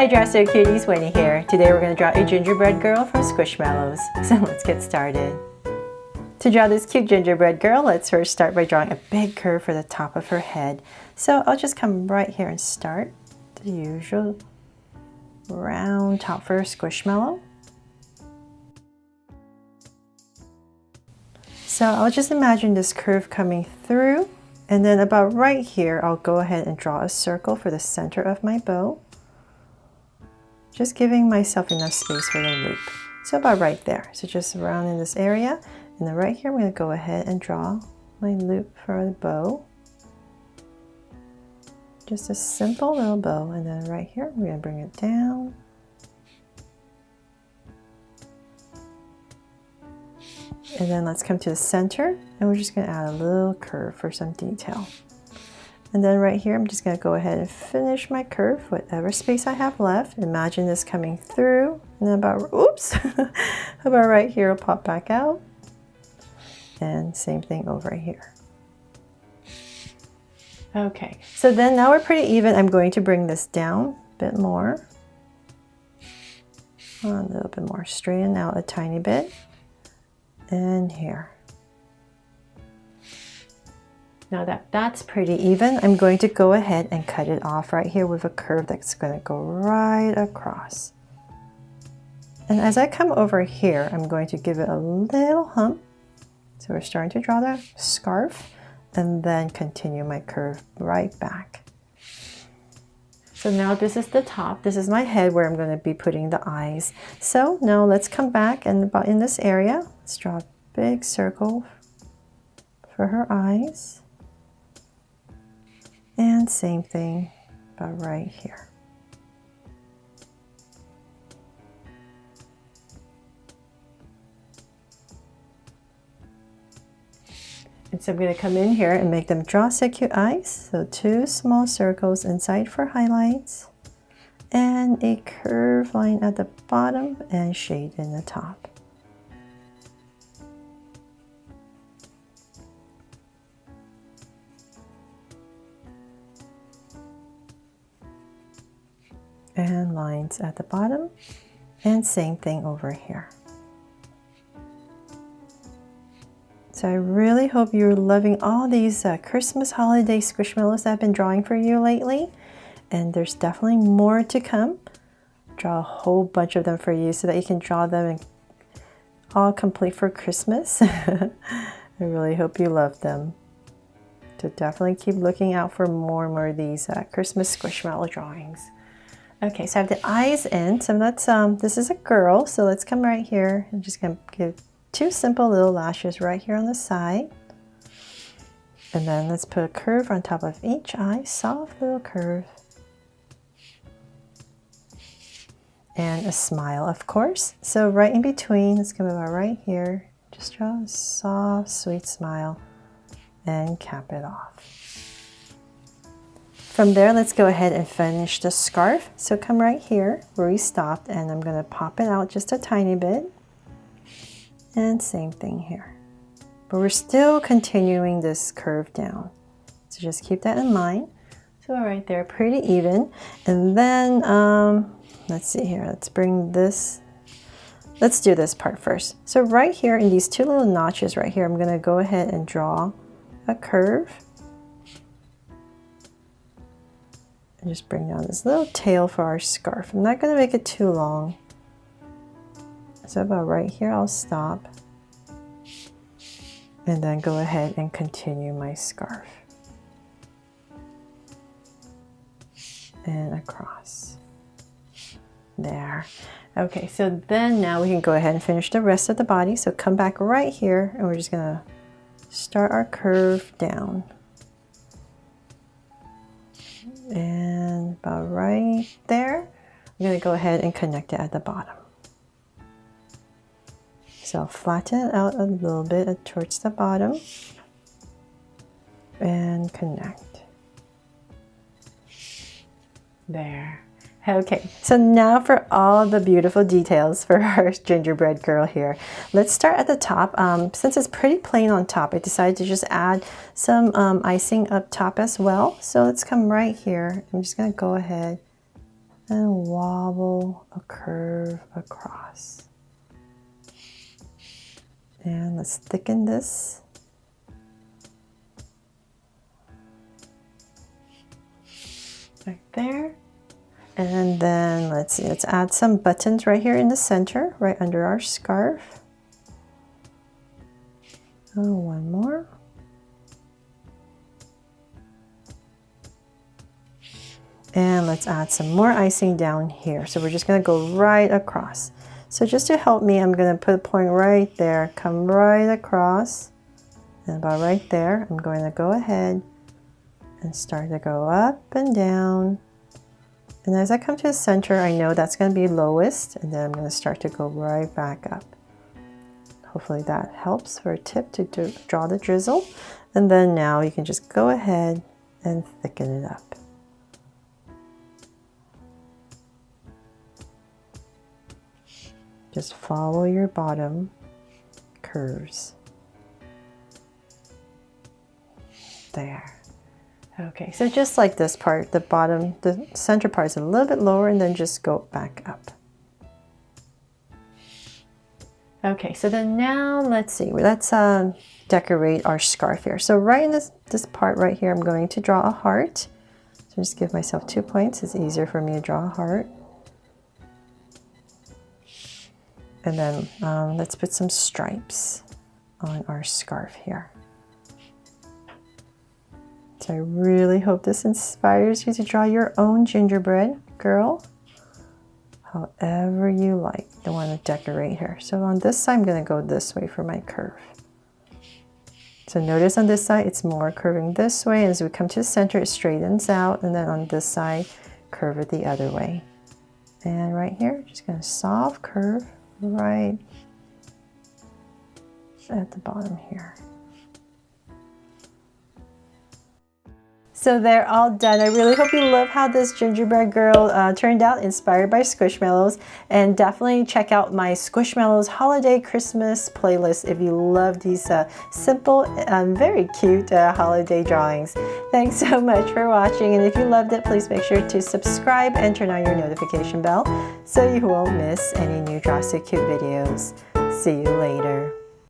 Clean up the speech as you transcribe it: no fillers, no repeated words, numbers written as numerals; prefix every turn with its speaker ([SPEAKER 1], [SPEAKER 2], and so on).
[SPEAKER 1] Hi Dresser Cuties, Winnie here. Today we're going to draw a gingerbread girl from Squishmallows. So let's get started. To draw this cute gingerbread girl, let's first start by drawing a big curve for the top of her head. So I'll just come right here and start the usual round top for a squishmallow. So I'll just imagine this curve coming through, and then about right here I'll go ahead and draw a circle for the center of my bow. Just giving myself enough space for the loop. So about right there. So just around in this area. And then right here I'm going to go ahead and draw my loop for the bow. Just a simple little bow. And then right here I'm going to bring it down. And then let's come to the center. And we're just going to add a little curve for some detail. And then right here, I'm just going to go ahead and finish my curve, whatever space I have left. Imagine this coming through, and then about, oops, about right here, it'll pop back out. And same thing over here. Okay, so then now we're pretty even. I'm going to bring this down a bit more. A little bit more, straighten out a tiny bit. And here. Now that that's pretty even, I'm going to go ahead and cut it off right here with a curve that's going to go right across. And as I come over here, I'm going to give it a little hump. So we're starting to draw the scarf and then continue my curve right back. So now this is the top. This is my head where I'm going to be putting the eyes. So now let's come back and about in this area, let's draw a big circle for her eyes. And same thing about right here. And so I'm going to come in here and make them draw so cute eyes. So 2 small circles inside for highlights and a curved line at the bottom and shade in the top. And lines at the bottom, and same thing over here. So I really hope you're loving all these Christmas holiday squishmallows that I've been drawing for you lately, and there's definitely more to come. Draw a whole bunch of them for you so that you can draw them and all complete for Christmas. I really hope you love them. So definitely keep looking out for more and more of these Christmas squishmallow drawings. Okay, so I have the eyes in, so that's, this is a girl, so let's come right here. I'm just gonna give 2 simple little lashes right here on the side. And then let's put a curve on top of each eye, soft little curve. And a smile, of course. So right in between, let's come about right here. Just draw a soft, sweet smile and cap it off. From there, let's go ahead and finish the scarf. So come right here where we stopped, and I'm going to pop it out just a tiny bit. And same thing here. But we're still continuing this curve down. So just keep that in mind. So right there, pretty even. And then, let's see here. Let's bring this. Let's do this part first. So right here in these 2 little notches right here, I'm going to go ahead and draw a curve. And just bring down this little tail for our scarf. I'm not going to make it too long. So about right here, I'll stop. And then go ahead and continue my scarf. And across. There. Okay, so then now we can go ahead and finish the rest of the body. So come back right here, and we're just going to start our curve down. And about right there, I'm going to go ahead and connect it at the bottom. So flatten it out a little bit towards the bottom and connect. There. Okay, so now for all the beautiful details for our gingerbread girl here. Let's start at the top. Since it's pretty plain on top, I decided to just add some icing up top as well. So let's come right here. I'm just going to go ahead and wobble a curve across. And let's thicken this. Right there. And then let's see, let's add some buttons right here in the center, right under our scarf. Oh, one more. And let's add some more icing down here. So we're just gonna go right across. So just to help me, I'm gonna put a point right there, come right across, and about right there, I'm going to go ahead and start to go up and down. And as I come to the center, I know that's gonna be lowest, and then I'm gonna start to go right back up. Hopefully that helps for a tip to draw the drizzle. And then now you can just go ahead and thicken it up. Just follow your bottom curves. There. Okay, so just like this part, the bottom, the center part is a little bit lower, and then just go back up. Okay, so then now let's see, let's decorate our scarf here. So right in this part right here, I'm going to draw a heart. So just give myself 2 points. It's easier for me to draw a heart. And then let's put some stripes on our scarf here. So I really hope this inspires you to draw your own gingerbread girl, however you like. I want to decorate her. So on this side, I'm going to go this way for my curve. So notice on this side, it's more curving this way. As we come to the center, it straightens out. And then on this side, curve it the other way. And right here, just going to soft curve right at the bottom here. So they're all done. I really hope you love how this gingerbread girl turned out, inspired by Squishmallows. And definitely check out my Squishmallows Holiday Christmas playlist if you love these simple and very cute holiday drawings. Thanks so much for watching. And if you loved it, please make sure to subscribe and turn on your notification bell so you won't miss any new Draw So Cute videos. See you later.